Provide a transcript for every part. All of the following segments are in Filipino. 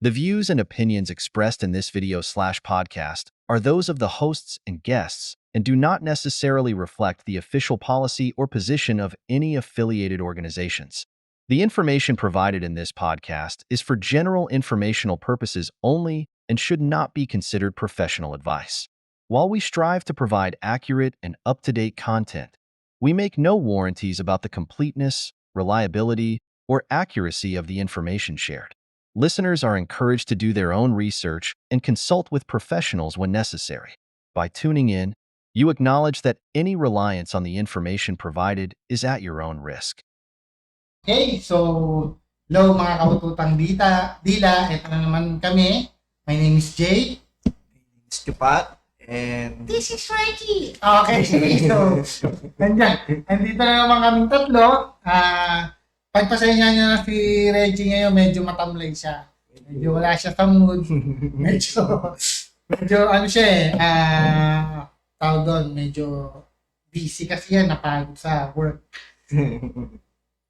The views and opinions expressed in this video/podcast are those of the hosts and guests and do not necessarily reflect the official policy or position of any affiliated organizations. The information provided in this podcast is for general informational purposes only and should not be considered professional advice. While we strive to provide accurate and up-to-date content, we make no warranties about the completeness, reliability, or accuracy of the information shared. Listeners are encouraged to do their own research and consult with professionals when necessary. By tuning in, you acknowledge that any reliance on the information provided is at your own risk. Okay, so hello mga kabututang dila, ito na naman kami. My name is Jay. Stupat, and This is Reggie. Okay, so andito na naman kaming tatlo. Pagpasensya niyo na si Reggie ngayon, medyo matamlay siya. Medyo wala siya sa mood. Medyo ano siya tawag doon, medyo busy kasi yan, napagod sa work.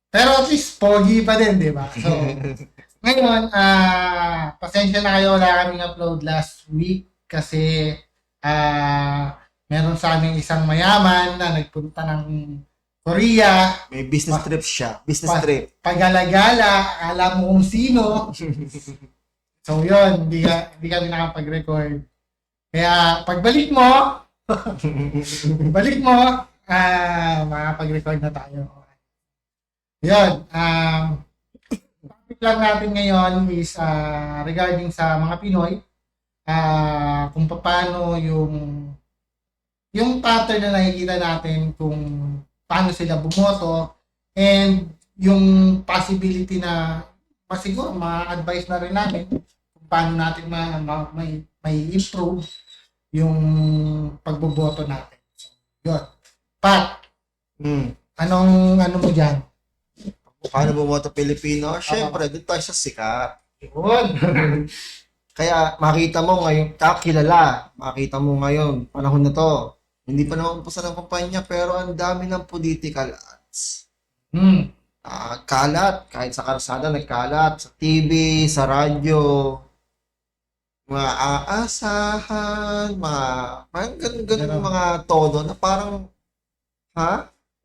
Pero at least pogi pa din, di ba? So, ngayon, pasensya na kayo, wala kaming upload last week kasi meron sa amin isang mayaman na nagpunta ng Korea. may business trip siya. Business trip. Pagalagala, alam mo kung sino. So yun, hindi kami nakapag-record. Kaya pagbalik mo, makapag-record na tayo. Yun, topic lang natin ngayon is regarding sa mga Pinoy, kung paano yung pattern na nakikita natin kung paano sila bumoto and yung possibility na siguro ma-advise na rin namin kung paano natin may improve yung pagboboto natin. So, yun. Pat, ano mo dyan? Paano bumoto Pilipino? Siyempre, doon tayo sa sikat. Yun. Kaya makita mo ngayon, makita mo ngayon, panahon na to. Hindi pa naman umpisa ng kampanya, pero ang dami ng political ads. Kalat, kahit sa karsada nagkalat, sa TV, sa radyo, mga aasahan, parang ganun mga todo na parang,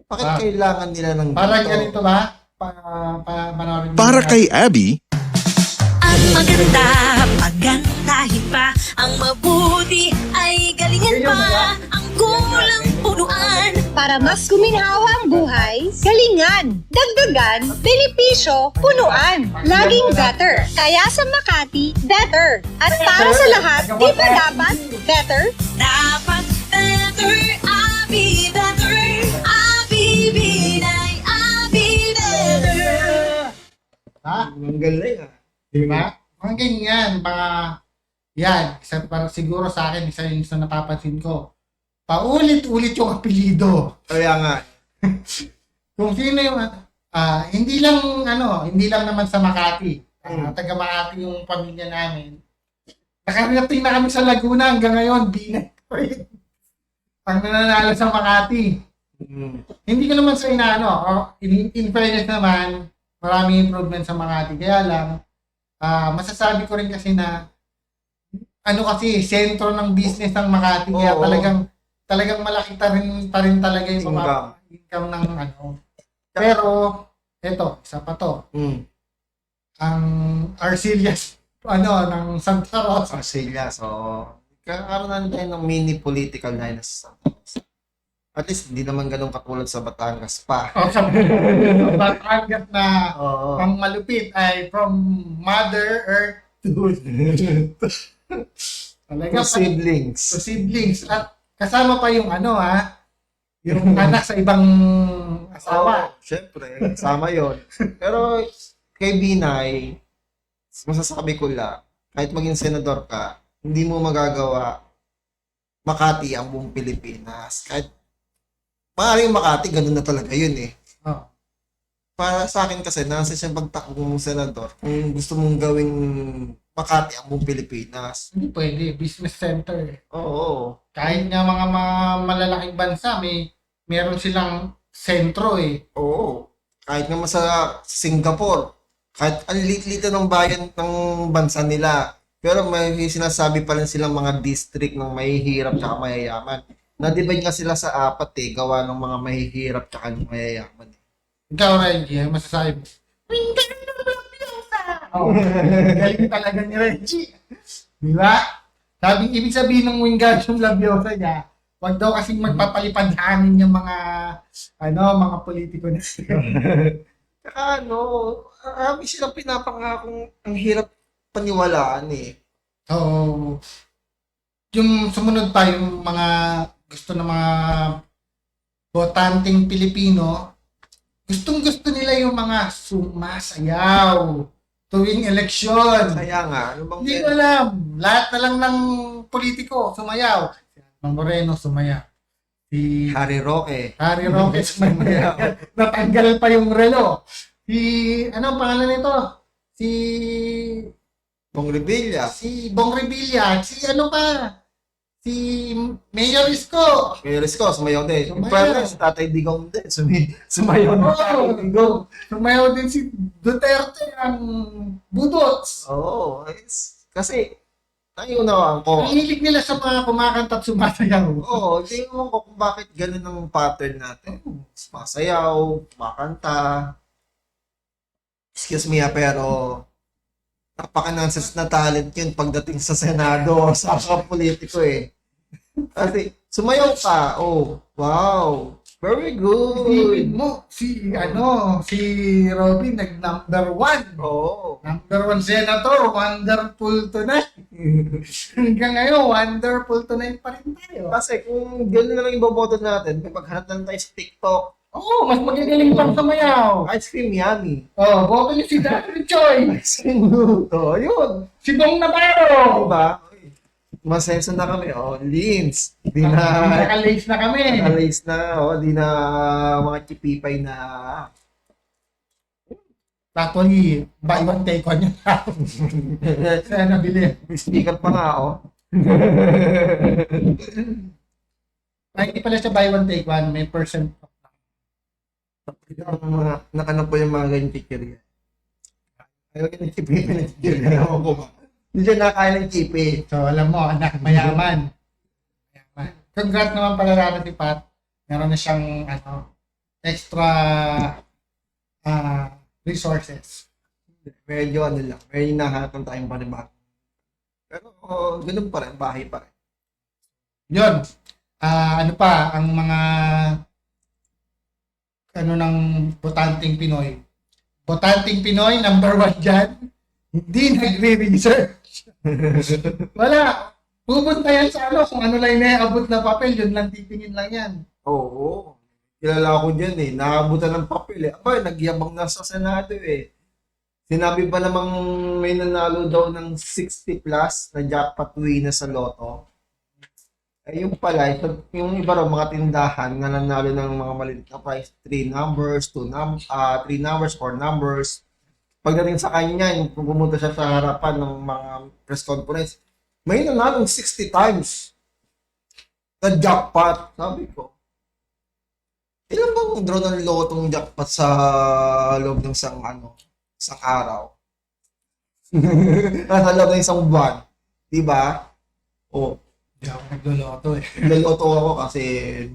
bakit kailangan nila ng Parang ganito? ganito ba? Panoorin mo Para na. kay Abby, Ang maganda, pagandahin pa. Ang mabuti ay galingan pa. Ang kulang punuan. Para mas guminhawa ang buhay, galingan, dagdagan, benepisyo, punuan. Laging better. Kaya sa Makati, better. At para sa lahat, di ba dapat better? Dapat better, Abi better. Abi Binay, Abi better. Ang galing Di ba? Mga ganyan, yan, siguro sa akin, isa yung sa napapansin ko. Paulit-ulit yung apelido. Kaya nga, Kung sino yung, hindi lang naman sa Makati. Taga Makati yung pamilya namin. Nakarating na kami sa Laguna hanggang ngayon, Binay pa rin. Ang nananalo sa Makati. Hindi ko naman sa in fairness naman, maraming improvement sa Makati. Kaya lang, masasabi ko rin kasi na sentro ng business ng Makati. Kaya talagang malaki pa rin talaga yung income ng Pero, eto, isa pa to. Ang Arcillas, ng Santa Rosa. Arcilla, so kakaroon na tayo ng mini political line sa Santa Rosa. At least, hindi naman ganun katulad sa Batangas pa. O sa Batangas na Oo. ang malupit ay from Mother Earth talaga To siblings. to siblings. At kasama pa yung yung anak sa ibang asawa. Siyempre, kasama yon. Pero kay Binay, masasabi ko lang, kahit maging senador ka, hindi mo magagawa Makati ang buong Pilipinas. Kahit maaaring Makati, ganun na talaga yun eh. Oh. Para sa akin kasi, nasa siyang pagtakbo mong senador, kung gusto mong gawing Makati ang buong Pilipinas. Hindi pwede, business center. Oo. Kahit nga mga malalaking bansa, meron silang sentro eh. Oo. Kahit naman sa Singapore, Kahit ang liit-liit ng bayan ng bansa nila. Pero may sinasabi pa rin silang mga district ng mahihirap tsaka mayayaman. Na-divide nga sila sa apat gawa ng mga mahihirap tsaka ng mayayaman. Ikaw, Reggie, ano masasabi mo? Wingardium Leviosa! Oh, galing talaga ni Reggie. Di ba? Ibig sabihin ng Wingardium Leviosa niya, wag daw kasing magpapalipad hangin yung mga politiko na sila. Tsaka marami silang pinapangakong ang hirap paniwalaan Oo. Yung sumunod pa, yung mga gusto ng mga botanteng Pilipino, gustong-gusto nila yung mga sumasayaw tuwing eleksyon. Kaya nga, ano bang Hindi ko alam. Lahat na lang ng politiko sumayaw. Si Mang Moreno sumayaw. Si Harry Roque? Harry Roque sumayaw. Natanggal pa yung relo. Ano ang pangalan nito? Si Bong Revilla? Bong Revilla. Si Mayor Isko. May Risco, sumayaw din. Yung Sumayaw. parang si Tatay Digong din. Sumayaw na Oo. Tatay Digong. Sumayaw din si Duterte ang budots. Oo. Kasi, naiunawaan ko. Ang hilig nila sa mga kumakanta at sumasayaw. Oo, hindi ko kung bakit ganun ang pattern natin. Sumasayaw, kumakanta. Excuse me pero napaka-nonsense na talent yun pagdating sa Senado sa politiko Kasi sumayaw ka, wow, very Isipin good. mo, si Robin nag-number 1. Oo. Number 1 senator, wonderful tonight. Hanggang ngayon, wonderful tonight pa rin tayo. Kasi kung gano'n na lang iboboto natin, may paghanap na lang tayo sa TikTok, Oo, mas magagaling pang sumayaw. ice cream yummy. Boto niyo si Dr. Choi. Ice cream luto, yun. Si Bong Navarro. Diba? Masenso na kami, Lins. Di na, Naka-lace na kami. nakalis na, di na mga chipipay na. Actually, buy one take one yun. Kaya nabili. May sticker pa nga, Ay, hindi pala siya buy one take one, may percent. Yung mga, nakanap ko yung mga ganyan chichirya. Ayaw ko ng chipi na chichirya. Ewan ko ba? Hindi siya nakain ng chipi. So, alam mo, anak, mayaman. Congrats naman pala lalo si Pat. Meron na siyang, extra resources. Medyo lang. Medyo hinahanap ng tayong panibago. Pero ganun pa rin. Bahay pa rin. Yun. Ano pa, ang mga ng botanteng Pinoy. Botanteng Pinoy, number 1 dyan. Hindi nagre-research. Wala. Pupunta yan sa kung ano lang inaabot na papel, yun lang titingin lang yan. Oo. Kilala ko dyan Nakabutan ng papel Aba, nagyabang na sa Senado Sinabi pa namang may nanalo daw ng 60 plus na jackpot winner sa loto. Yung pala, yung iba raw mga tindahan na nanalo ng mga maliit na price, 3 numbers, 3 numbers, 4 numbers. Pagdating sa kanya, yung pumunta siya sa harapan ng mga press conference, may nanalo 60 times na jackpot. Sabi ko, ilan bang draw ng lotong jackpot sa loob ng isang araw? Sa loob ng isang buwan. Diba? Hindi ako nagloloto Naloto ako kasi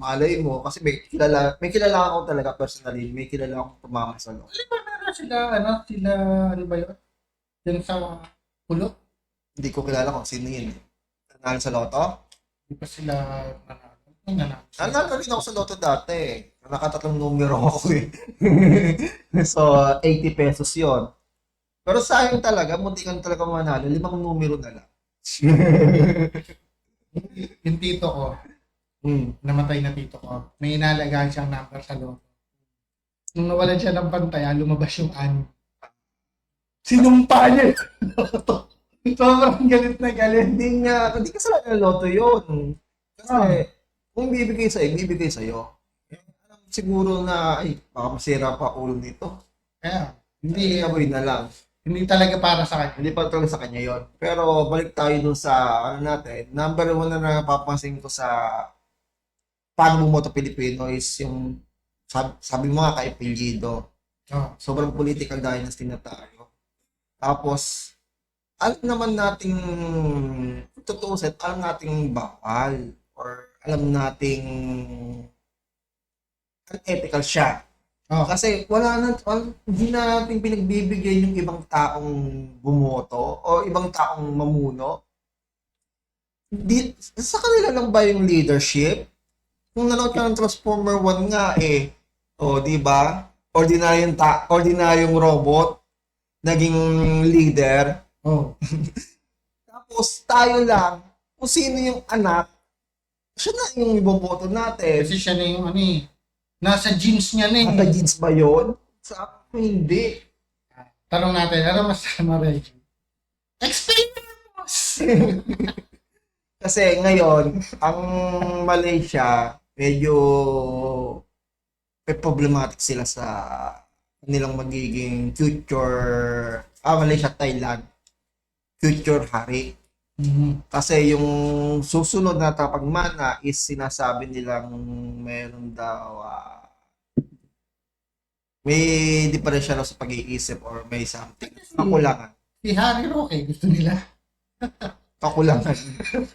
malay mo kasi may kilala ako talaga personally, may kilala akong tumama sa loto. Ano ba yun? Yan sa pulo? Hindi ko kilala kung sino yun. Nanalo sa loto? Hindi pa sila nanalo. Nanalo rin ako sa loto dati. Nakatatlong numero ako So, 80 pesos yon. Pero sayang talaga, munti ka talaga manalo, 5 numero na lang. Yung tito ko, namatay na tito ko, may inalagaan siyang number sa loto. Nung nawalan siya ng pantaya, lumabas yung ani. Sinumpa niya yung loto. Sobrang galit na galit. Hindi kasalanan ng loto yun. Kasi, kung bibigay sa'yo. Alam siguro na, baka masira pa ulo nito. Kaya, Hindi, aboy na lang. hindi talaga para sa kanya. Hindi pa talaga sa kanya yon. Pero balik tayo dun sa number 1 na napapansin ko sa paano bumoto Pilipino is yung sabi mo nga kay Pilgido. Oh. Sobrang political dahil ng tinatayo. Tapos, alam naman nating, tutuusin, alam nating bawal or alam nating unethical siya. Oh. Kasi hindi natin pinagbibigyan yung ibang taong bumoto o ibang taong mamuno. Sa kanila lang ba yung leadership? Kung nanood ka ng Transformer 1 nga o di ba? Ordinaryong robot naging leader. Oh. Tapos tayo lang, kung sino yung anak, siya na yung iboboto natin. Kasi siya na yung nasa genes niya na Nasa jeans ba yun? Sa akin, hindi. Tanong natin, ano masama Reggie? Explain mo! Kasi ngayon, ang Malaysia, medyo problematic sila sa nilang magiging future, Malaysia, Thailand, future hari. Kasi yung susunod na tapagmana is sinasabi nilang meron daw may diferensya daw sa pag-iisip or may something. Kakulangan. Si Harry Roque, gusto nila.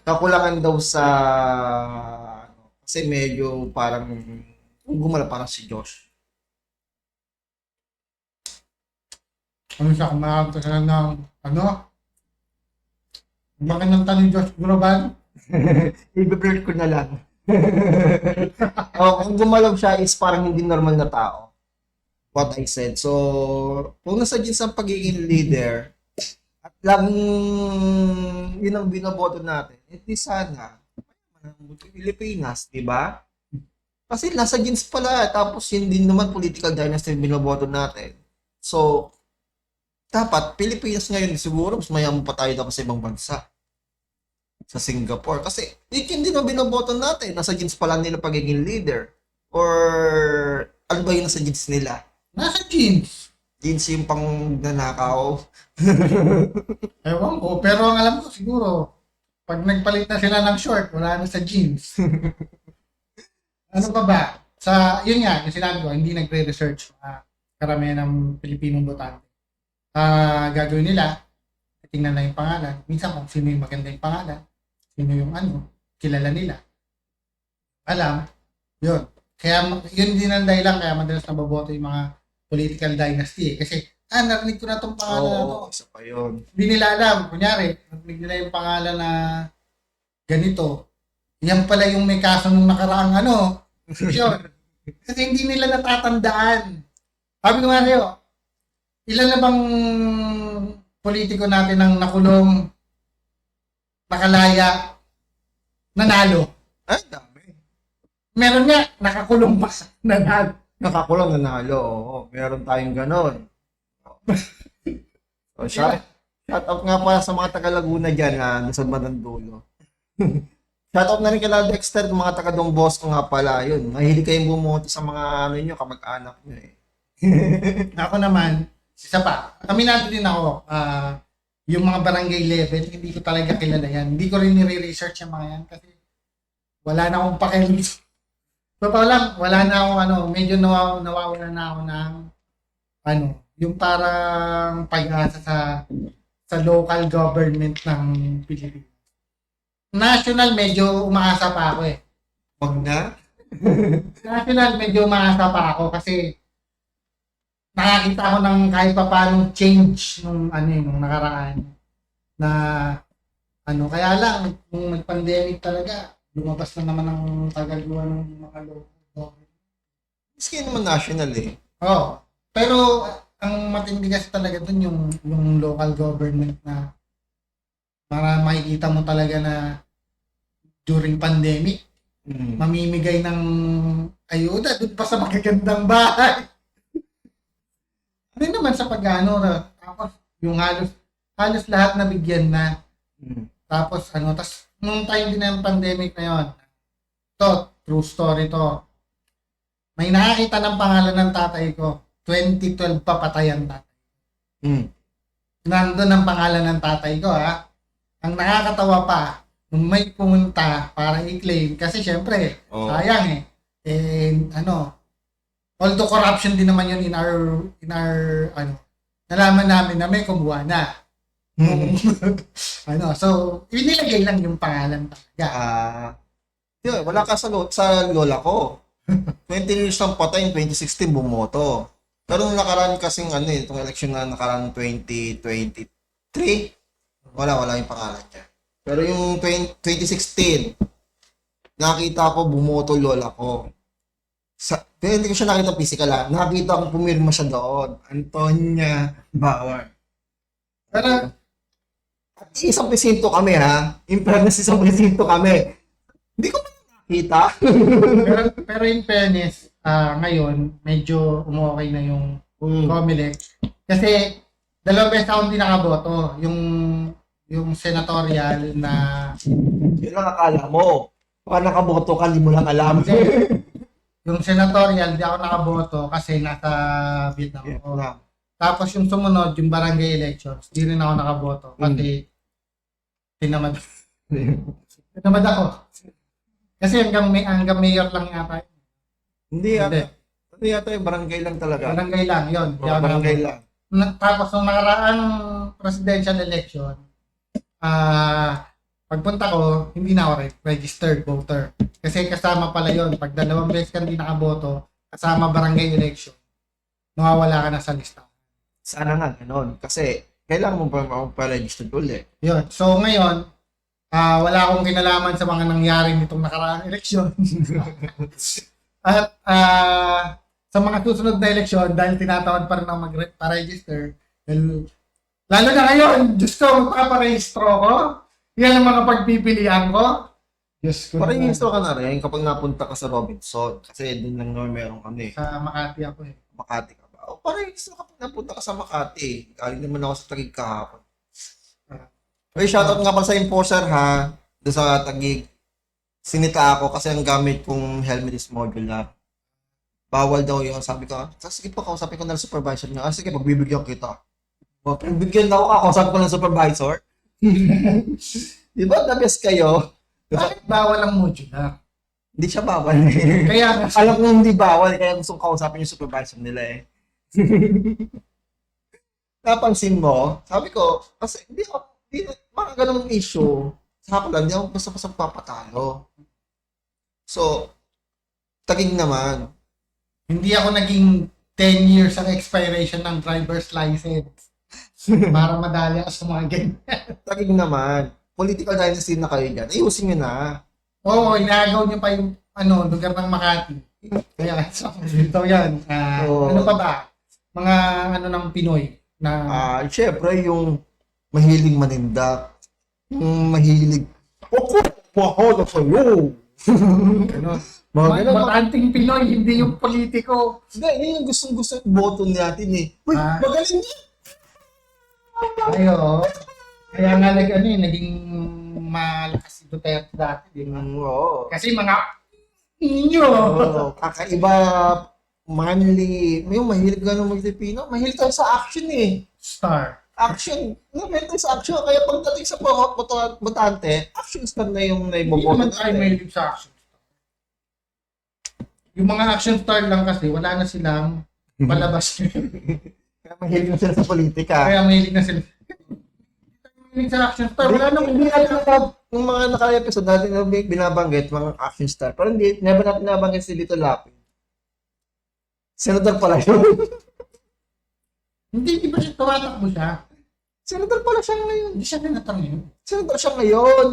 Kakulangan daw sa kasi medyo parang gumala parang si Josh. Ano siya, kumakanta sila ng, bakit ng tanong Josh Groban? I-blurt ko na lang. Kung gumalaw siya is parang hindi normal na tao. What I said. So, kung nasa jeans ang pagiging leader, at laging yun ang binoboto natin, di sana, Pilipinas, di ba? Kasi nasa jeans pala, tapos hindi naman political dynasty binoboto natin. So, dapat, Pilipinas ngayon, siguro, mas mayaman pa tayo dapat sa ibang bansa. Sa Singapore. Kasi, hindi na binoboto natin. Nasa jeans pala nila pagiging leader. Or, ano ba yung nasa jeans nila? Nasa jeans. Jeans yung pang nanakaw. Ewan ko, pero ang alam ko siguro, pag nagpalit na sila ng short, wala na sa jeans. Ano pa ba? Yun nga, yung sinabi ko, hindi nagre-research karamihan ng Pilipinong botante. Gagawin nila, tingnan na yung pangalan. Minsan kung sino yung maganda yung pangalan, sino yung kilala nila. Alam, yun. Kaya yun din ang dahilan kaya madalas nababoto yung mga political dynasty. Kasi, narinig ko na itong pangalan na to. Isa pa yun. Hindi nila alam. Kunyari, narinig nila yung pangalan na ganito. Yan pala yung may kaso nung nakaraang yun. Kasi hindi nila natatandaan. Sabi ko nga sa'yo, ilan na bang politiko natin ang nakulong, nakalaya, nanalo? Ay, dami. Meron nga, nakakulong pa, nanalo. Nakakulong nanalo. Oo, meron tayong ganon. So, shout out nga pala sa mga taga Laguna dyan na nasa bandang dulo. Shout out na rin kila Dexter, mga taga Don Bosco nga pala. Yun, mahilig kayong bumoto sa mga nyo, kamag-anak nyo Ako naman, isa pa, aminado din ako, yung mga barangay level, hindi ko talaga kilala yan. Hindi ko rin nire-research yung mga yan kasi wala na akong pakialam. Totoo lang, wala na akong medyo nawawala na ako ng yung parang pag-asa sa local government ng Pilipinas. National, medyo umaasa pa ako Wag na? National, medyo umaasa pa ako kasi nakakita ko ng kahit pa paano change nung nakaraan na kaya lang kung nag-pandemic talaga lumabas na naman ang kagagawa ng mga local. Miski naman national pero ang matindi kasi talaga dun yung local government na para makikita mo talaga na during pandemic mamimigay ng ayuda doon pa sa magagandang bahay. Naman sa tapos yung halos lahat nabigyan na. Tapos nung time din ng pandemic na yon, true story to. May nakakita ng pangalan ng tatay ko. 2012 pa patay ang tatay. Nandun ang pangalan ng tatay ko Ang nakakatawa pa, nung may pumunta para i-claim, kasi syempre, sayang although corruption din naman yun in our nalaman namin na may kumuha na. So, inilagay lang yung pangalan talaga. Yun, wala ka sa lola ko. 20 years ng patay, 2016 bumoto. Pero nung nakaraan kasing itong election na nakaraan 2023, wala yung pangalan niya. Pero yung 2016, nakita ko bumoto lola ko. Pero hindi ko siya nakita physical nakita ko pumirma siya doon. Antonia Bauer. Pero, At 1% kami In fairness, 1% kami. Hindi ko nakita. pero in fairness, ngayon, medyo umokay na yung Comelec. Kasi, 2 beses ako hindi nakaboto. Yung senatorial na... Yun lang akala mo. Baka nakaboto ka, hindi mo lang alam. Yung senatorial, di ako nakaboto kasi nasa Vietnam ako. Tapos yung sumunod, yung barangay elections, di rin ako nakaboto kasi tinamad. Tinamad ako. Kasi hanggang mayor lang yata. Hindi yata yung barangay lang talaga. Barangay lang, yun. Barangay lang. Tapos nung nakaraang presidential election, pagpunta ko, hindi na ako registered voter. Kasi kasama pala yun. Pag 2 beses ka hindi nakaboto, kasama barangay election, mawawala ka na sa lista. Sana nga, gano'n. Kasi, kailangan mo pa-register ulit. Yun. So ngayon, wala akong kinalaman sa mga nangyari nitong nakaraang eleksyon. At sa mga susunod na eleksyon, dahil tinatawad pa rin ako mag-register, lalo na ngayon, Diyos ko, magpaparehistro ko. Yan ang mga pagpipilian ko. Diyos ko. Parehistro ka na rin kapag napunta ka sa Robinson. Kasi doon lang naman meron kami. Sa Makati ako eh. Makati ka ba? Parehistro kapag napunta ka sa Makati. Galing naman ako sa Taguig kahapon. Okay, shoutout nga pala sa enforcer doon sa Taguig. Sinita ako kasi ang gamit kong helmet is modular. Bawal daw yun. Sabi ko, sige po, kausapin ko na ng supervisor niya. Sige, pagbibigyan kita. Pagbibigyan daw ako, kausapin ko ng supervisor. Di ba, the best kayo? Bakit bawal ang modular? Hindi siya bawal. Kaya Alam ko hindi bawal, kaya gusto kong kausapin yung supervisor nila Napansin mo, sabi ko, kasi hindi mga ganong issue, sa lang, hindi ako basta papatalo. So, Taguig naman. hindi ako naging 10 years ang expiration ng driver's license. Para madali ako sa mga ganyan. Taguig naman. Political dynasty na kayo dyan. Ayusin nyo na. Oo, inagaw niyo pa yung lugar ng Makati. Kaya, so yan. Ano pa ba? Mga ng Pinoy na... Syempre, yung mahilig manindak. Yung mahilig... Mahal na sa'yo! Mga ganun. Matanting Pinoy, hindi yung politiko. Hindi, yun yung gustong-gusto boto natin Uy, magaling niya! Ayo. Kaya nga naging malakas si Duterte dati, di ba? Oo. Kasi mga inyo. Kakaiba, manly, yung mahilig ganun mag-Filipino, mahilig tayo sa action Star. Action. Mahilig tayo sa action. Kaya pagdating sa botante, action star na yung Hindi naiboboto naman tayo mahilig sa action star. Yung mga action star lang kasi, wala na silang palabas. Kaya mahilig na sila sa politika. Kaya mahilig na sila. Mahilig sa action star. Wala nang hindi natin yung mga naka-episode natin na binabanggit, mga action star. Pero hindi, never natin nabanggit si Lito Lapid. Senator pala yun. Hindi, di ba siya tumatakbo siya? Senator pala siya ngayon. Hindi siya senator ngayon. Senator siya ngayon.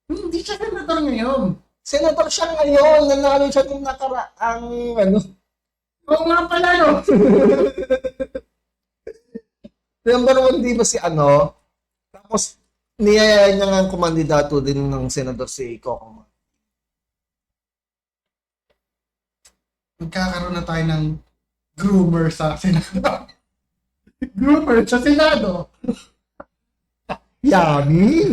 Hindi siya senator ngayon. Senator siya ngayon. Nanalo siya nung nakaraang Oo nga pala, no? Number 1, di ba si Tapos, niyaya niya nga ang kumandidato din ng senador si Coco. Magkakaroon na tayo ng groomer sa Senado. Groomer sa Senado. Yummy!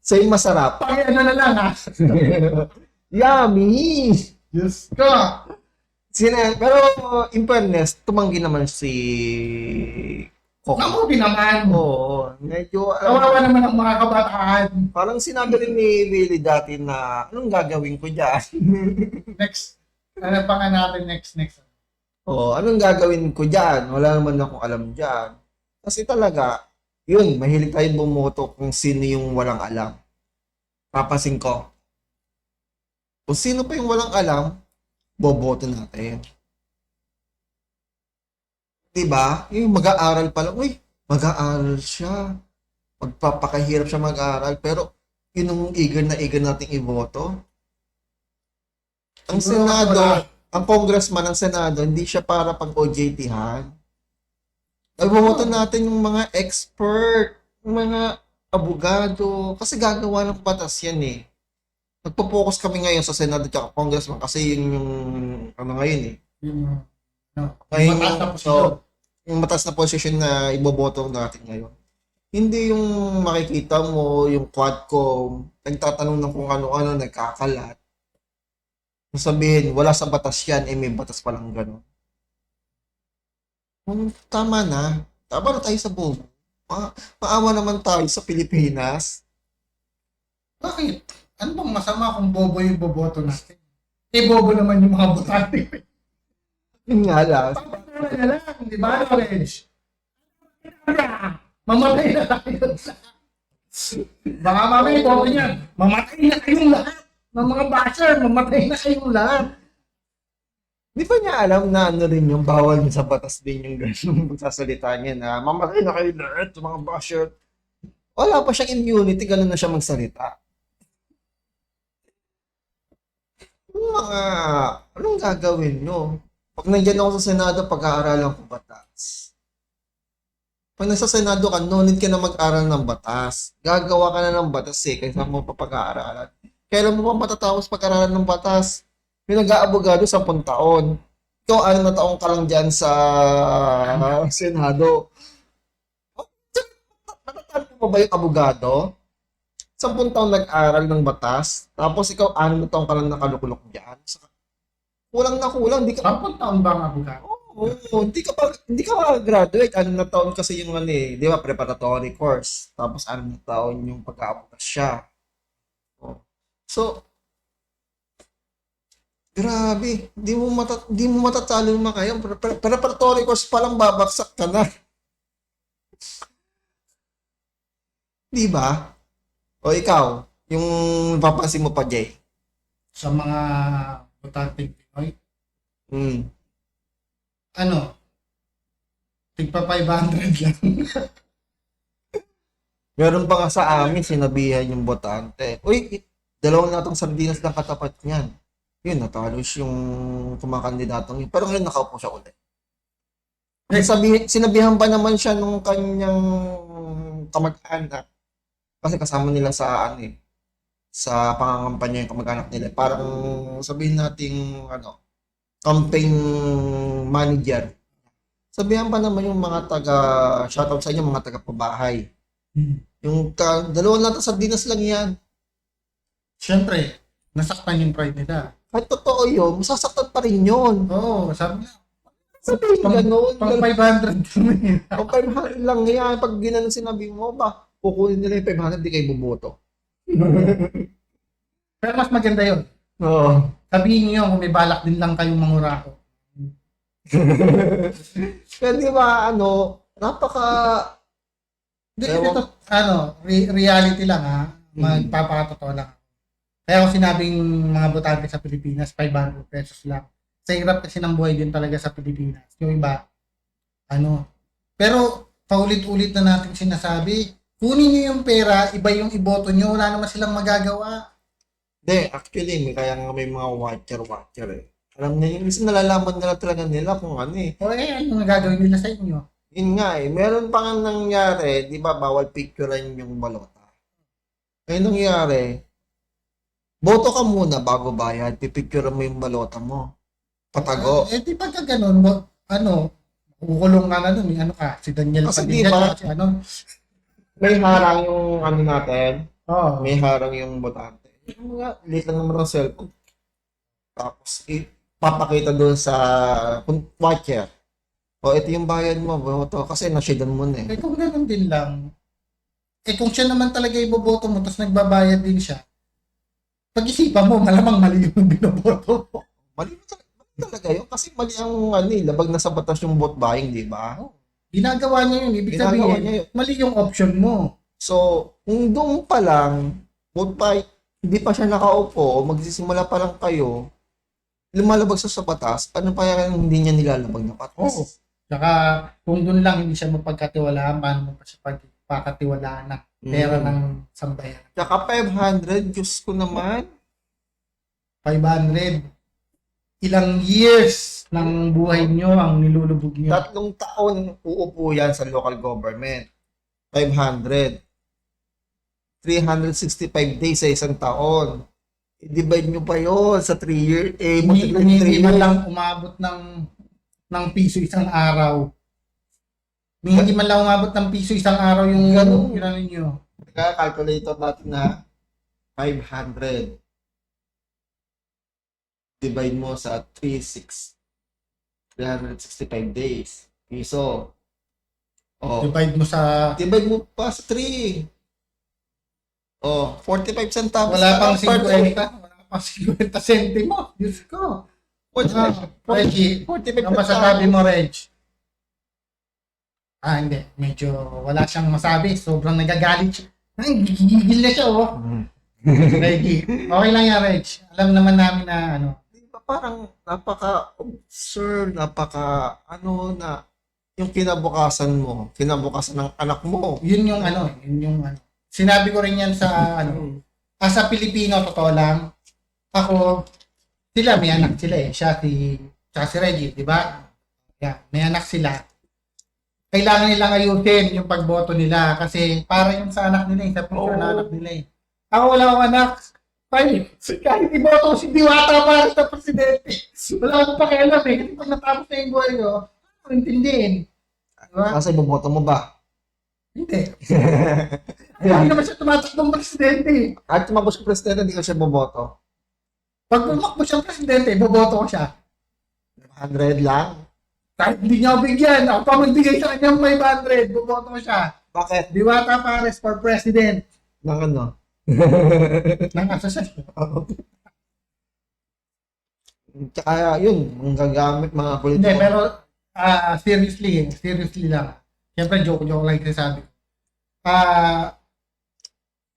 Sa'yo masarap. Ano na lang, ha? Yummy! Diyos ko! Pero, in fairness, tumanggi naman si Coco. Nakuti naman. Oo. Medyo, Kawawa naman ang mga kabataan. parang sinabi rin ni Willie dati na, anong gagawin ko dyan? Next. Ano pa nga natin next? Anong gagawin ko dyan? Wala naman akong alam dyan. Kasi talaga, yun, mahilig tayong bumoto kung sino yung walang alam. Papasin ko. Kung sino pa yung walang alam, boboto natin. Diba? Yung mag-aaral pa lang, uy, mag-aaral siya. Magpapakahirap siya mag-aaral. Pero, yun yung eager nating iboto. Ang Senado, ang congressman ng Senado, hindi siya para pag-OJT-han. Iboboto natin yung mga expert, yung mga abogado, kasi gagawa ng batas yan eh. Nagpo-focus kami ngayon sa Senado at congressman kasi yun yung ano ngayon eh. Yung, Ngayon, mataas na posisyon. yung mataas na posisyon na iboboto natin ngayon. Hindi yung makikita mo, yung Quadcom, nagtatanong ng kung ano-ano, nagkakalat. Sabihin, wala sa batas yan, may batas palang gano'n. Tama na. Tama na tayo sa bobo. Maawa naman tayo sa Pilipinas. Bakit? Ano bang masama kung bobo yung boboto natin? Bobo naman yung mga botante. Yun nga lang. Papatuloy na lang, di ba, Lorenz? Mamatay na tayo. Baka mamaya bobo niyan. Mamatay na kayong lahat. Ng mga basher, mamatay na kayong lahat. Di ba niya alam na ano rin yung bawal sa batas din yung gano'ng sasalita niya na mamatay na kayo lahat, mga basher. Wala pa siyang immunity, gano'n na siya magsalita. Yung mga, anong gagawin nyo? Pag nandiyan ako sa Senado, pag-aaralan ko batas. Pag nasa Senado ka, no need ka na mag-aral ng batas. Gagawa ka na ng batas eh, kaysa mo pa pag-aaralan. Kailan mo pa matatapos pag-aaralan ng batas? May nag-aabogado 10 taon. Ikaw, 6 na taong ka lang dyan sa Senado. Matatalo mo ba yung abogado? 10 taon nag-aral ng batas, tapos ikaw 6 na taong ka lang nakalukulok dyan. Kulang na kulang. Di ka, 10 taon ba ang abogado? Oo, hindi ka graduate. 6 na taon kasi yung ano eh, di ba, preparatory course. Tapos 6 na taon yung pagka-abugas siya. So, grabe, di mo matatalo naman kayo. Preparatory course pa lang babagsak ka na. Di ba? O ikaw, yung papansin mo pa, Jay. Sa mga botanteng Pinoy, Hmm. ano, tigpa 500 lang. Meron pa nga sa amin, sinabihan yung botante. Uy, 2 na itong sardinas ng katapat niyan. Yun, natalo yung kumakandidatong yun. Pero ngayon nakaupo siya ulit. Sinabihan pa naman siya nung kanyang kamag-anak. Kasi kasama nila sa ano eh, sa pangangampanya yung kamag-anak nila. Parang sabihin nating ano, campaign manager. Sabihan pa naman yung mga shoutout sa inyo, mga taga-pabahay. Yung 2 na sardinas lang yan. Siyempre, nasaktan yung pride nila. Kahit totoo yun, masasaktan pa rin yun. Oo, sabi nga. Sabihin gano'n. Pang 500 kami. O 500 lang yan. Pag ginanon sinabi mo, ba, kukunin nila yung 500, di kayo buboto. Pero mas maganda yun. Oo. Sabihin niyo kung may balak din lang kayong mangurako. Pero di ba, napaka... Hindi, Ewan. ito, reality lang ha. Magpapakatotoo lang. Kaya ako sinabing mga botante sa Pilipinas, 500 pesos lang. Sa hirap kasi ng buhay din talaga sa Pilipinas. Yung iba, Pero, paulit-ulit na natin sinasabi, kunin niyo yung pera, iba yung iboto niyo, wala naman silang magagawa. Hindi, actually, kaya nga may mga watcher eh. Alam niya, yung minsan nalalaman nila talaga nila kung ano eh. O ano nga gagawin nila sa inyo? Yun nga eh, meron pa nga nangyari, di ba, bawal picturean yung balota. Ngayon nangyari, boto ka muna bago bayad, pipicture mo yung balota mo. Patago. Di pagka ganun, kukulong ka na dun, si Daniel Kasi Padilla, diba, si May harang yung natin, Oo. may harang yung botante. Yung mga, late lang naman ang cellphone. Tapos, papakita doon sa watcher. O, ito yung bayad mo, boto. Kasi nashidan mo na eh. Kung ganun din lang, kung siya naman talaga iboboto mo, tapos nagbabayad din siya, pag-isipan mo, malamang mali yung binoboto mo. Mali na talaga. Talaga yun. Kasi mali ang labag na sa batas yung vote buying, di ba? Ginagawa niya yun. Ibig Ginagawa sabihin, niya yun. mali yung option mo. So, kung doon pa lang, vote buying, hindi pa siya nakaupo, magsisimula pa lang kayo, lumalabag sa batas, ano pa yung hindi niya nilalabag na batas? Oo. Tsaka, kung doon lang hindi siya mapagkatiwalaan, paano mo pa siya pagkakatiwalaan ng pera ng sambayan? Tsaka 500, Diyos ko naman. 500. Ilang years ng buhay nyo ang nilulubog nyo. 3 taon uupo yan sa local government. 500. 365 days sa isang taon. I-divide nyo pa yon sa 3 years. Hindi man lang umabot ng piso isang araw. Hindi man lang umabot ng piso isang araw yung Ganun. ano nyo. Calculator natin na 500. Divide mo sa 365 days. Piso. Oh. Divide mo sa... Divide mo pa sa 3. Oh, 45 centavos. Wala pang per 50. day. Wala pang 50 sentimo. Diyos ko. Reggie, 45 ano masasabi mo, Reg? Hindi. Medyo wala siyang masabi. Sobrang nagagalit siya. Gigil na siya, oh. Reggie. Okay lang yan, Reg. Alam naman namin na Diba parang napaka-absurd, na yung kinabukasan ng anak mo. yun yung sinabi ko rin yan sa as a Pilipino, totoo lang. Ako, sila, may anak sila eh. Tsaka si Reggie, di ba? Yeah, may anak sila. Kailangan nilang ayusin yung pagboto nila kasi para yung sa anak nila, sa future na anak nila eh. Ako wala akong anak. Fine. Kahit iboto si Diwata para sa presidente. Wala akong pakialam eh. Kasi pag natapos na yung buhay ko, intindihin. Diba? Kasi boboto mo ba? Hindi. Hindi naman siya tumatakbong presidente. At tumabos yung presidente, hindi ko siya boboto. Pag pumakbo siyang presidente, boboto ko siya. 100 lang? Kahit hindi niya ako bigyan, ako pa magbigay sa kanya ng 500, boboto ko siya. Bakit? Diwata Pares for president Ng ano? ng asosasyon. Tsaka yun, ang gagamit mga politiko. Hindi, pero seriously lang. Siyempre, joke lang yung sabi ko.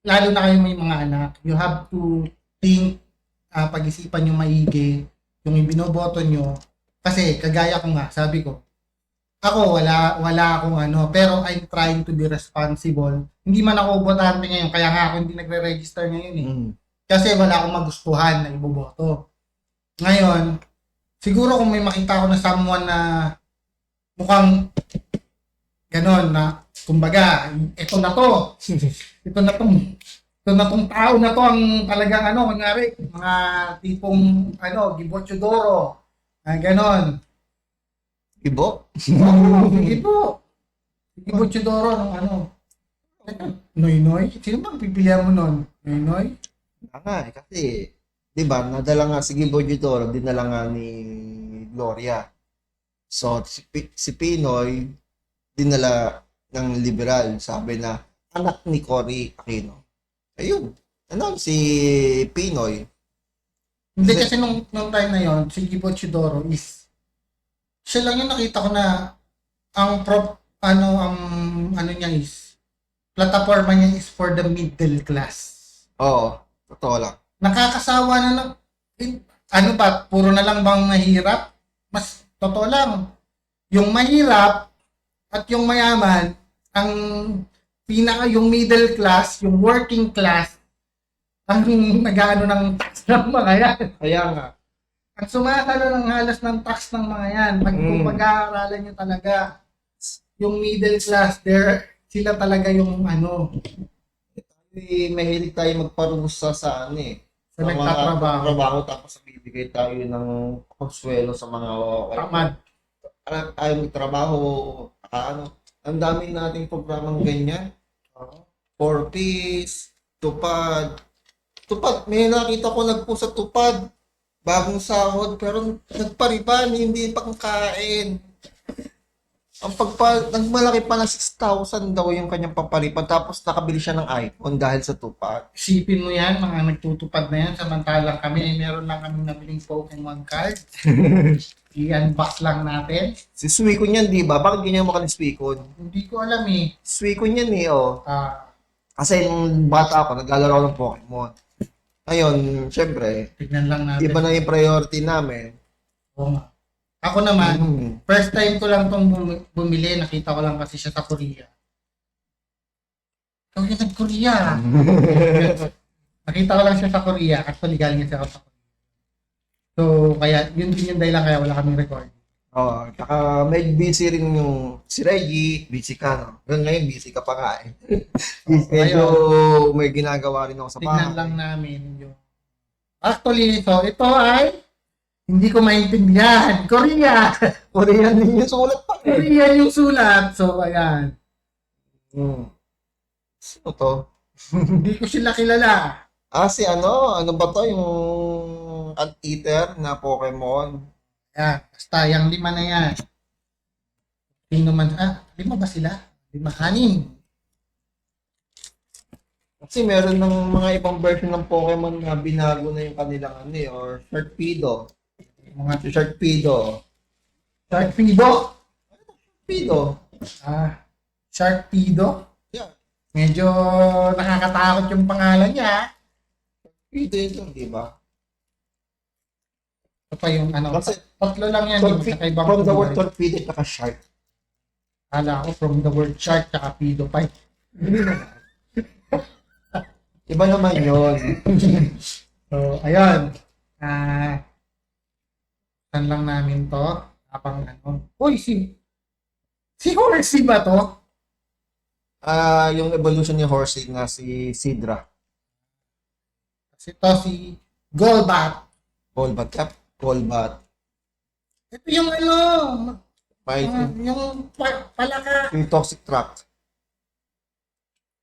Lalo na kayo may mga anak, you have to think, pag-isipan nyo maigi, yung ibinoboto nyo. Kasi, kagaya ko nga, sabi ko, ako, wala akong pero I'm trying to be responsible. Hindi man ako botante ngayon, kaya nga ako hindi nagre-register ngayon eh. Kasi wala akong magustuhan na iboboto. Ngayon, siguro kung may makita ko na someone na mukhang ganon na, kumbaga, ito na tong tao na to ang talagang kunyari, mga tipong, Gibo Chodoro, ganon. Ibo? Gibo Chodoro, Noy? Sino bang pipilihan mo nun? Noy? Nga kasi, di ba, nadala nga si Gibo Jutoro, dinala nga ni Gloria. So, si Pinoy, dinala ng liberal, sabi na, anak ni Cory Aquino. Ayun. Si Pinoy. Hindi kasi nung time na yon, si Gibo Chodoro is, siya lang yung nakita ko na, ang niya is, plataforma niya is for the middle class. Oo, totoo lang. Nakakasawa na lang. Puro na lang bang mahirap? Mas totoo lang. Yung mahirap at yung mayaman, yung middle class, yung working class, ang nag-ano ng tax ng mga yan. Kaya nga. Ang sumasalo ng halos ng tax ng mga yan. Kung pag-aaralan nyo talaga, yung middle class, sila talaga yung Mahilig tayo magparusa sa sa nagtatrabaho. trabaho tapos bibigay tayo ng pagswelo sa mga Tamad. Ayaw magtrabaho, ang dami nating programang ganyan. 4Ps, tupad, may nakita ko nagpo sa tupad, bagong sahod, pero nagpariban, hindi pangkain. Nagmalaki pa na 6,000 daw yung kanyang papalipad tapos nakabili siya ng iPhone dahil sa tupad. Isipin mo yan, mga nagtutupad na yan, samantalang kami, meron lang kami nabiling Pokemon card. I-unbox lang natin. Si Suicune yan, di ba? Bakit ganyan mo ka ni Suicune? Hindi ko alam eh. Suicune yan eh, oh. Ah, Kasi nung bata ako, naglalaro ako ng Pokemon. Ngayon, syempre, tignan lang natin. iba na yung priority namin. Oo nga. Ako naman, Hmm. first time ko lang itong bumili. Nakita ko lang kasi siya sa Korea. Ikaw yung nag-Korea. Nakita ko lang siya sa Korea. Actually, galing siya sa Korea. So, kaya, yun din yung dahilan kaya wala kaming record. Oh, tsaka may busy rin yung si Reggie, busy ka, no? Hanggang ngayon, busy ka pa nga eh. Medyo may ginagawa rin ako sa bahay. Tignan lang namin yung... Actually, ito ay hindi ko maintindihan. Korea! Korean din yung sulat pa eh. Korean yung sulat. So, ayan. Sino to? Hindi ko sila kilala. Si ano ba to? Yung Anteater na Pokemon. Ayan. Basta, yung 5 na yan. Sino man, 5 ba sila? 6. Kasi meron ng mga ibang version ng Pokemon na binago na yung kanilang ano eh, or Sharpedo. Mga Sharpedo. Sharkpedo. Sharpedo. Sharkpedo. Yeah. Medyo nakakatakot yung pangalan niya. Sharpedo yun, di ba? Ito pa yung ano, Kasi tatlo lang yan. Yung kakaibang from the word kulay. torpedo at shark. Kala ko from the word shark tsaka pedo pa. Iba naman yun. So, ayun. Saan lang namin to? Kapang ano. Uy, si Horsey ba to? Yung evolution ni Horsey na si Sidra. Kasi to si Golbat. Golbat. Ito yung ano, May yung palaka. yung Toxic Rock.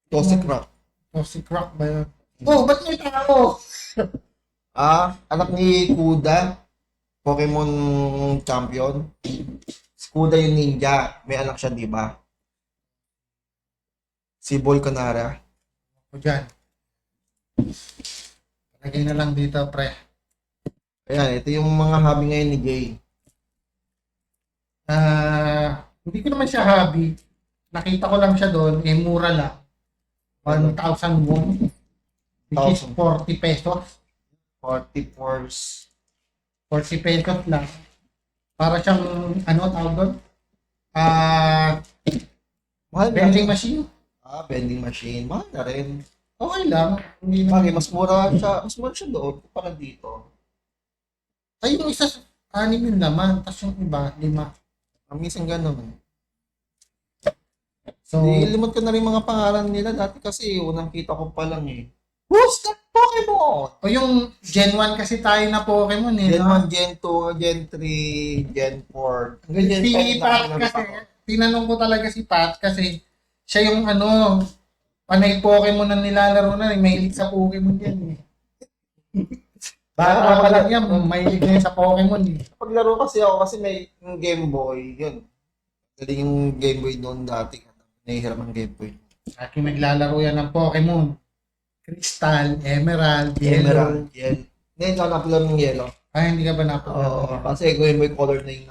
Toxic Rock. Toxic Rock ba yun? Oh, ba't may tao? Anak ni Kuda. Pokemon champion. Si Kuda yung ninja. May anak siya, di ba? Si Volcanara. O dyan. Lagay na lang dito, pre. Ayan, ito yung mga hobby ngayon ni Jay. Hindi ko naman siya hobby. Nakita ko lang siya doon, mura lang. 1,000 won. Which is 40 pesos. 44. 40 pesos lang. Para siyang, ano tawag doon? Mahal na Vending rin. machine. Vending machine. Mahal na rin. Okay lang. Hindi Bagay, naman. mas mura siya doon para dito. Ay, yung isa, 6 yun naman. Tapos yung iba, 5. Minsan ganun. So, Nilimot ko na rin mga pangalan nila dati kasi unang kita ko pa lang eh. Who's that Pokemon? o yung Gen 1 kasi tayo na Pokemon eh. Gen no? 1, Gen 2, Gen 3, Gen 4. Hanggang Gen Si 5 Pat kasi, tinanong ko talaga si Pat kasi siya yung ano, panay Pokemon na nilalaro na, mahilig sa Pokemon yan eh. Bata pa lang yan, mahilig na yan sa Pokemon eh. Paglaro kasi ako kasi may yung Game Boy, yun. Galing yung Game Boy noon dati. Nahihiram ang Game Boy. Aking naglalaro yan ng Pokemon. Crystal, Emerald, Yellow. Yellow. Ngayon lang napularo ng Yellow. Ay, hindi ka ba Oo, napapalaro? kasi Game Boy Color na yung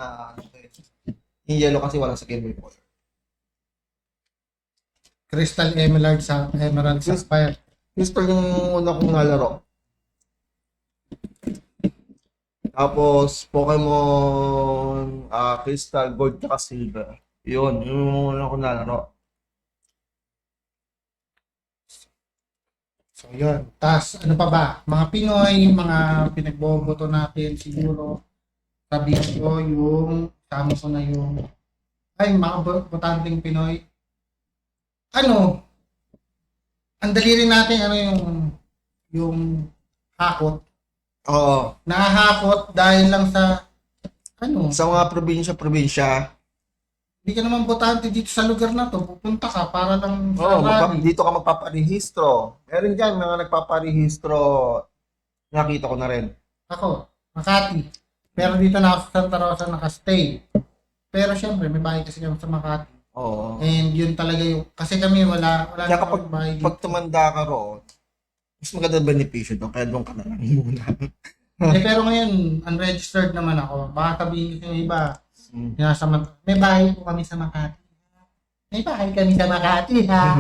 yung Yellow kasi wala sa Game Boy Color. Crystal, Emerald, Sapphire. Crystal yung una kong nalaro. Tapos, Pokemon Crystal, Gold, at Silver. Yun, yung una kong nalaro. So, yun. Tapos, ano pa ba? Mga Pinoy, mga pinagboboto natin siguro. Sabihin ko yung, tama ko na yung, mga botanteng Pinoy. Ano? Ang dali rin natin, yung hakot. Oo. Nahahakot dahil lang sa, Sa mga probinsya, hindi ka naman botante dito sa lugar na to. Pupunta ka para lang sa Oo, rally. dito ka magpaparehistro. Meron dyan, mga nagpaparehistro. Nakita ko na rin. Ako, Makati. Pero dito na ako sa Santa Rosa nakastay. Pero syempre, may bahay kasi kami sa Makati. Oo. And yun talaga yung, kasi kami wala Kaya na kapag kaming bahay dito. pag tumanda ka roon, mas maganda benepisyo doon, kaya doon ka na lang muna. Pero ngayon, unregistered naman ako. Baka sabihin ko yung iba, Mm. may bahay po kami sa Makati. May bahay kami sa Makati, ha?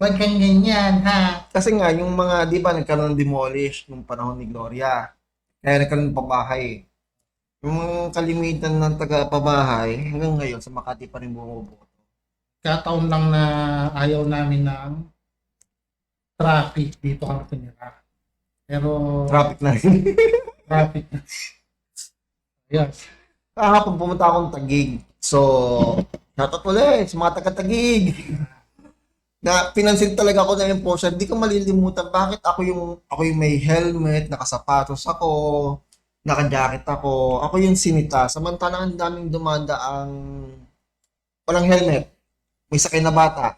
Huwag kang ganyan, ha? Kasi nga, yung mga, di ba, nagkaroon ng demolish nung panahon ni Gloria. Kaya nagkaroon ng pabahay. Yung kalimitan ng taga-pabahay, hanggang ngayon, sa Makati pa rin bumubuo. Kataon lang na ayaw namin ng traffic dito kami tumira. Pero Traffic na rin. traffic na. Yes. Kahapon pumunta akong Taguig. So, shoutout ulit sa mga taga-Taguig. Na pinansin talaga ako na enforcer, di ko malilimutan bakit ako yung may helmet, nakasapatos ako, naka-jacket ako yung sinita. Samantalang ang daming dumadaang walang helmet, may sakay na bata,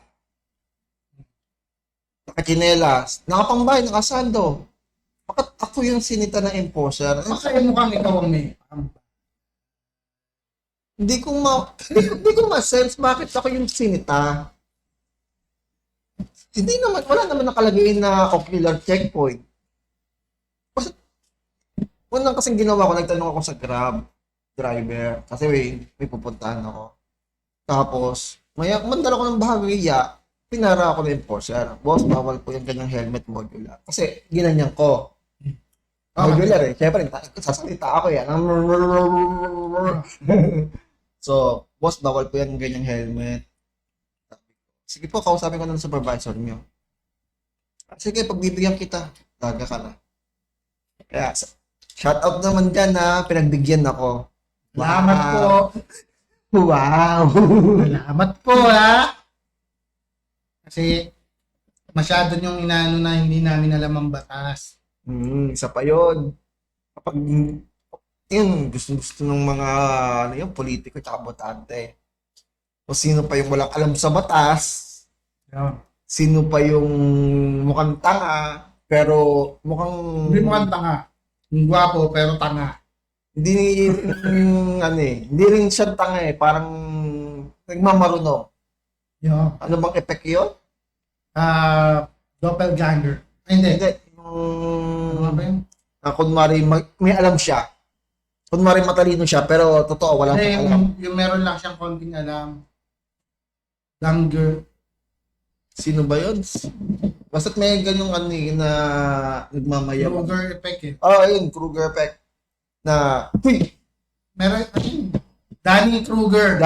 nakachinelas, nakapambay, nakasando. Bakit ako yung sinita ng enforcer? Baka mukhang ikaw ang may Hindi ko ma-sense bakit ako yung sinita. Hindi naman, wala naman nakalagay na ocular checkpoint. Unang kasing ginawa ko, nagtanong ako sa Grab driver kasi may pupuntahan ako. Tapos, mandala ko ng bahagya, pinara ako ng enforcer. Boss, bawal po yung ganyang helmet modular. Kasi ginanyan ko. Modular eh. Siyempre, sasalita ako yan. So, boss, bawal po yung ganyang helmet. Sige po, kausapin ko ng supervisor niyo. Sige, pagbibigyan kita, daga ka na. Kaya, shout out naman dyan na pinagbigyan ako. Salamat po. Wow! Salamat po, ha? Kasi masyado yung inaano na hindi namin alam ang batas. Isa pa yun. Kapag, yun, gusto ng mga, politiko tsaka botante. O sino pa yung walang alam sa batas, Yeah. sino pa yung mukhang tanga, pero mukhang... Hindi mukhang tanga. Yung gwapo, pero tanga. Hindi hindi rin siya tanga eh, parang nagmamarunong. Yeah. Ano bang effect yun? Doppelganger. Ay, hindi. Hindi, Ano ba yun? kunwari may alam siya. Kunwari matalino siya, pero totoo, wala Hindi, siyang alam. yung meron lang siyang konting alam. Ganger. Sino ba yun? Basta't may ganyong na nagmamayabang. Kruger effect eh. Yun, Kruger effect. Na, huy, Meron, Danny Kruger.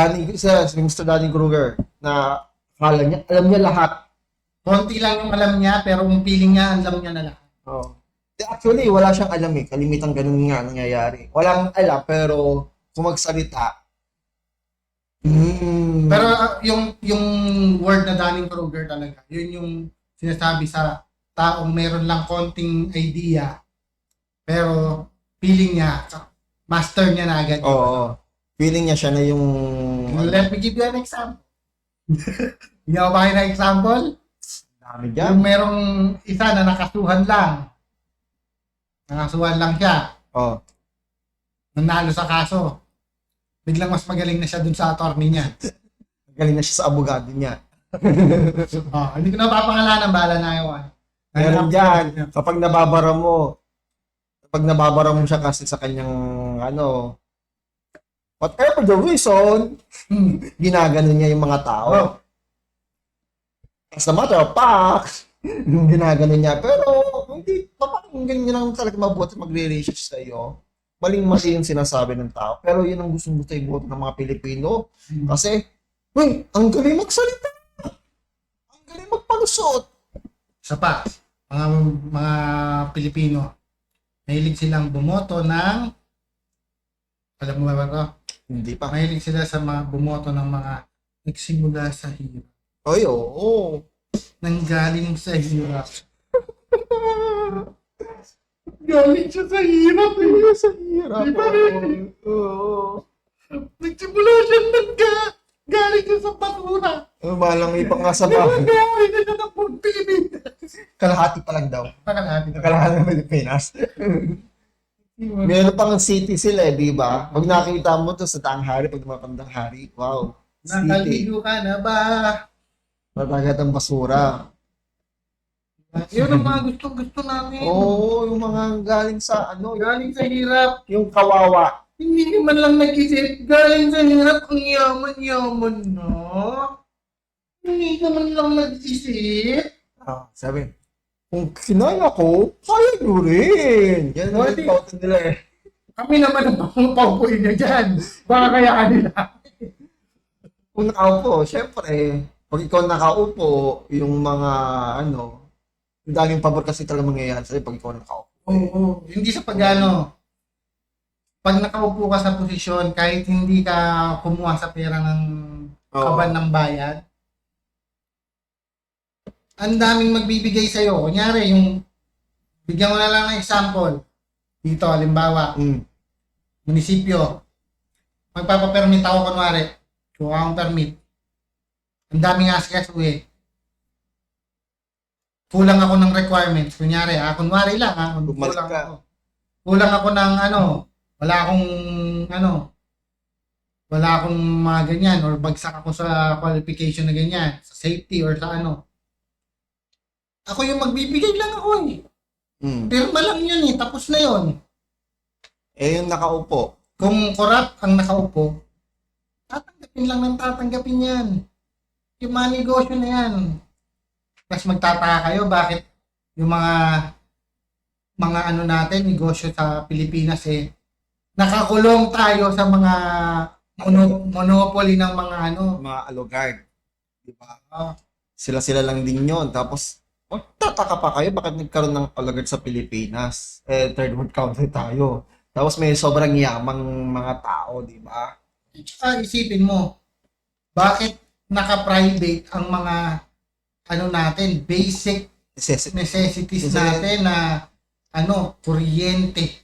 si Mr. Danny Kruger, na akala niya, alam niya lahat. Konti lang yung alam niya, pero yung feeling niya, alam niya na lahat. Oh. Actually, wala siyang alam eh. Kalimitang ganun nga nangyayari. Walang alam, pero kung magsalita, Pero yung word na Danny Kruger talaga, yun yung sinasabi sa taong meron lang konting idea, pero feeling niya, master niya na agad. oo. Feeling niya siya na yung... Let me give you an example. Hindi ako ba kayo na example? Dami dyan. Yung merong isa na nakasuhan lang. Nakasuhan lang siya. Oh. Nanalo sa kaso. Biglang mas magaling na siya dun sa attorney niya. Galing na siya sa abogado niya. Hindi ko na papangalanan, bahala na yun. Meron dyan. Kapag nababara mo siya kasi sa kanyang, whatever the reason, ginagano niya yung mga tao. As a matter of fact, ginagano niya. Pero, hindi, papakinggan niya lang talaga mabuti magre-research sa iyo. Maling-mali yung sinasabi ng tao. Pero yun ang gustong-gusto iboto ng mga Pilipino. Kasi, ang galing magsalita. Ang galing magpalusot. Isa pa, mga Pilipino, mahilig silang bumoto ng, alam mo ba ito? Hindi pa. Mahilig sila sa mga bumoto ng mga nagsimula sa hirap. Ay, oo. Nanggaling sa hirap. Galing siya sa hirap eh. Sa hirap. Di ba rin? Oo. Nagsimula siya galing siya sa basura. Malang ipang nga sa bahay. Galing na siya ng buong Pilipinas. Kalahati pa lang daw. Pakalahati na. Kalahati ng Pilipinas. Meron pang city sila eh, di ba? Pag nakita mo to sa Tanghari, pag dumatandang hari, wow. City. Nakaligo ka na ba? Matagat ang basura. Yun ang mga gusto namin. Oo, yung mga galing sa ano, Galing sa hirap. yung kawawa. Hindi man lang nag-isip. Galing sa hirap, ang yaman-yaman na. Hindi naman lang nag-isip. Sabi, kung kinaya ko, kaya nyo rin. Yan ang Pwede. thought nila eh. Kami naman ang pangpaupuin niya dyan. Baka kaya kanila. Kung nakaupo, syempre, pag ikaw nakaupo, yung mga ano, yung daming pabor kasi talaga mangyayari sa'yo pag ikaw nakaupo. Oo. Hindi sa pag-ano. Pag nakaupo ka sa posisyon, kahit hindi ka kumuha sa pera ng kaban ng bayad, ang daming magbibigay sa'yo. Kunyari, yung, bigyan mo na lang ng example. Dito, halimbawa, Mm. munisipyo. Magpapapermit ako, kunwari. Kuha akong permit. Ang daming asikasuhin. Kulang ako ng requirements. Kunyari, kunwari lang, Bumalik kulang ka. ako. Kulang ako ng wala akong mga ganyan or bagsak ako sa qualification na ganyan, sa safety or sa ano. Ako yung magbibigay lang ako eh. Mm. Pirma lang yun eh, tapos na yun. Eh, yung nakaupo. Kung corrupt ang nakaupo, tatanggapin lang ng tatanggapin yan. Yung mga negosyo na yan. Tapos magtataka kayo bakit yung mga ano natin, negosyo sa Pilipinas eh, nakakulong tayo sa mga monopoly ng mga ano. Mga alugard. Di ba? Ah, Sila-sila lang din yon. Tapos, magtataka pa kayo bakit nagkaroon ng alugard sa Pilipinas. Eh, third world country tayo. Tapos may sobrang yamang mga tao, di ba? Tsaka isipin mo, bakit naka-private ang mga ano natin, basic necessities natin na kuryente,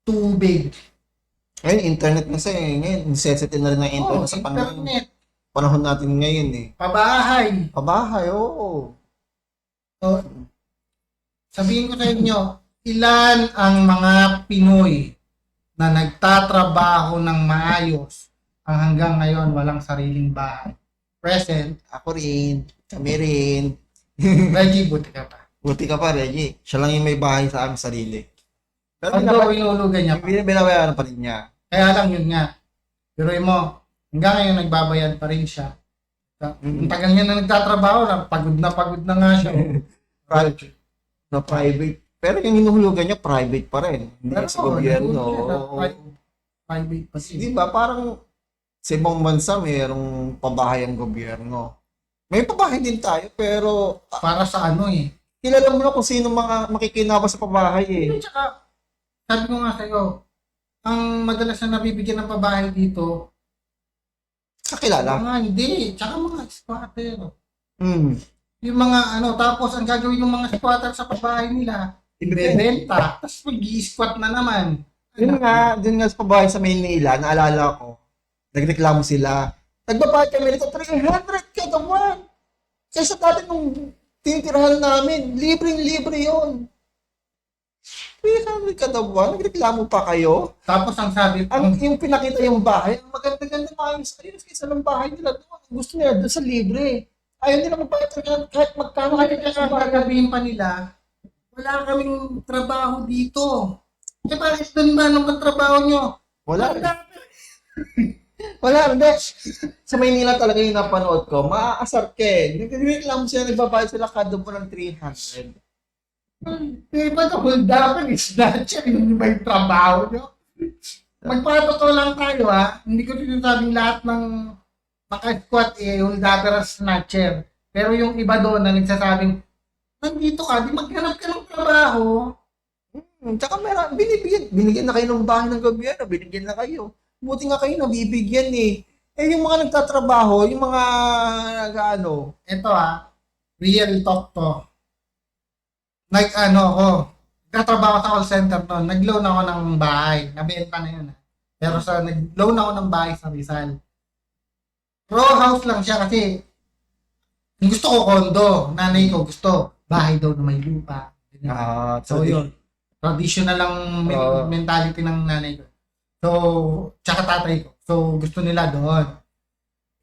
tubig, Ngayon, internet na siya eh. Ngayon, necessity na rin ng internet sa internet, panahon natin ngayon eh. pabahay. Pabahay, oo. So, sabihin ko sa inyo, ilan ang mga Pinoy na nagtatrabaho ng maayos ang hanggang ngayon walang sariling bahay? Present, Ako rin. Kami rin. Reggie, buti ka pa. Buti ka pa, Reggie. Siya lang yung may bahay sa aming sarili. Pero Although inulugan niya pa. binabayaran pa rin niya. Kaya lang yun nga. Pero mo, hanggang ngayon nagbabayad pa rin siya. Ang tagal niya na nagtatrabaho, pagod na nga siya. Right. Na private. Pero yung hinuhulugan niya, private pa rin. Hindi Pero sa gobyerno. Private pa Di siya. ba? Parang sa ibang bansa, mayroong pabahay ang gobyerno. May pabahay din tayo, pero Para sa ano eh. kilala mo na kung sino mga makikinabang sa pabahay eh. Tsaka, sabi ko nga sa'yo, ang madalas na nabibigyan ng pabahay dito, Kakilala. mga hindi, tsaka mga squatter. Hmm. Yung mga tapos ang gagawin ng mga squatter sa pabahay nila, ibebenta, tapos mag-i-squat na naman. Dun nga sa pabahay sa Maynila, naalala ko, nagreklamo sila. Nagbabayad kami nito, 300 kada buwan. Kaysa dati nung tinitirahan namin, libreng-libre yun. 300 kada buwan, nagreklamo pa kayo. Tapos ang sabi, Yung pinakita yung bahay, ang maganda-ganda maayos kaysa ng bahay nila doon. Gusto nila doon sa libre. Ayaw nila magbayad kahit magkano kahit sa ang bahay. gagawin pa nila, wala kaming trabaho dito. Eh bakit doon ba nung trabaho nyo? Wala. Wala, hindi. Sa Maynila talaga yung napanood ko, maaasar ka eh. Nagreklamo sila, nagbabayad sila kada buwan ng 300. Diba the whole dapat is not yun ba yung trabaho nyo? Magpatotoo lang tayo hindi ko sinasabing lahat ng maka-squat hold upper as snatcher. Pero yung iba doon na nagsasabing, nandito ka, di maghanap ka ng trabaho. Tsaka meron, binigyan na kayo ng bahay ng gobyerno, binigyan na kayo. Buti nga kayo nabibigyan eh. Eh yung mga nagtatrabaho, yung mga Ito real talk to. Nagtatrabaho sa call center noon, nag-loan ako ng bahay, nabenta na yun. Pero nag-loan ako ng bahay sa Rizal. Row house lang siya kasi gusto ko kondo, nanay ko gusto bahay daw na may lupa. Ganyan. So yun. traditional lang Oo. mentality ng nanay ko. So, tsaka tatay ko. So, gusto nila doon.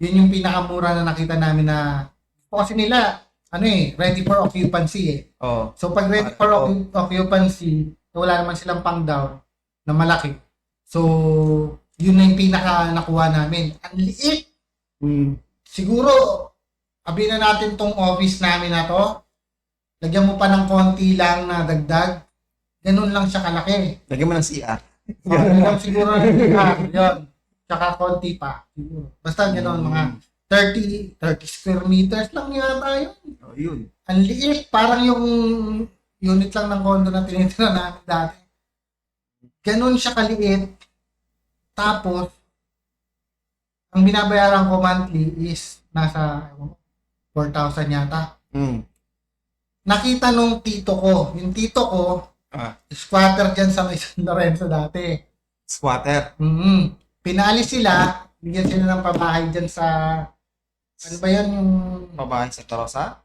Yun yung pinakamura na nakita namin na kasi nila, ready for occupancy eh. Oh. So, pag ready for occupancy, wala naman silang pang down na malaki. So, yun na yung pinaka nakuha namin. Ang liit. Siguro, sabihin na natin tong office namin na to, lagyan mo pa ng konti lang na dagdag, ganun lang siya kalaki. Lagyan mo ng CR. Yun lang siguro yun. Tsaka konti pa. Siguro. Basta ganun, mga 30 square meters lang yata yun. Oh, yun. Ang liit, parang yung unit lang ng condo na tinitira namin dati. Ganun siya kaliit. Tapos, ang binabayaran ko monthly is nasa 4,000 yata. Nakita nung tito ko, yung tito ko, squatter dyan sa may San Lorenzo dati. Squatter. Pinaalis sila, bigyan sila ng pabahay dyan sa, ano ba yan, yung, Babae sa Tarosa.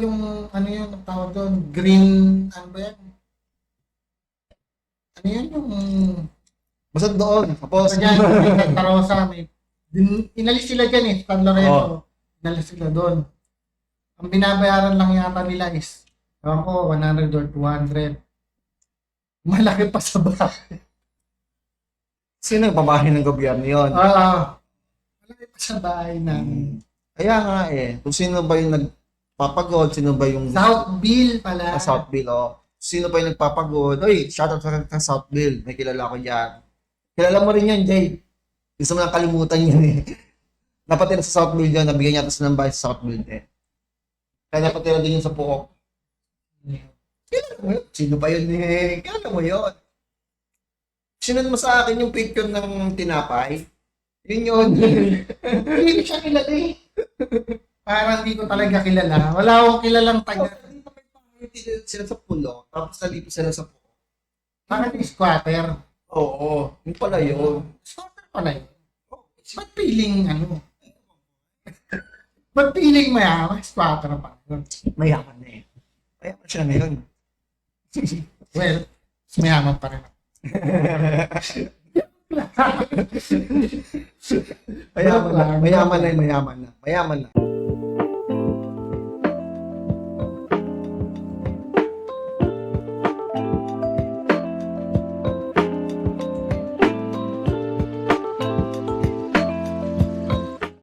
yung, ano yun, ang tawag doon, green, ano ba yan? Ano yun, yung, Basta doon. Tapos, sa dyan, may Santa Rosa, inalis sila dyan eh, San Lorenzo. Inalis sila doon. Ang binabayaran lang yata nila is, ewan ko, 100 or 200. Malaki pa sa bahay. sino yung pabahay ng gobyerno yun? Malaki pa sa bahay namin. Kaya nga eh. Kung sino ba yung nagpapagod, sino ba yung... Southville pala. Southville, oh. Sino ba yung nagpapagod? Oy, shoutout sa Southville. May kilala ko dyan. Kilala mo rin yan, Jay. Gusto mo lang kalimutan yan eh. Napatira sa Southville dyan, nabigyan niya ng bahay sa Southville eh. Kaya napatira din yun sa Puok. Kilala mo yun? Sino ba yun eh? Kilala mo yun? Sinunod mo sa akin yung picture ng tinapay. Yun yun. Hindi ko siya kilala eh. Parang hindi ko talaga kilala. Wala akong kilalang taga. Sila sa Pulo, tapos nalipo sila sa Puok. Bakit yung squatter? Oo, yun pala yun. Squatter pala yun. Ba't piling Ba't piling mayaman? Squatter pa. Mayaman na eh. Mayaman siya ngayon. Well, mayaman pa rin. Mayaman na. Mayaman na.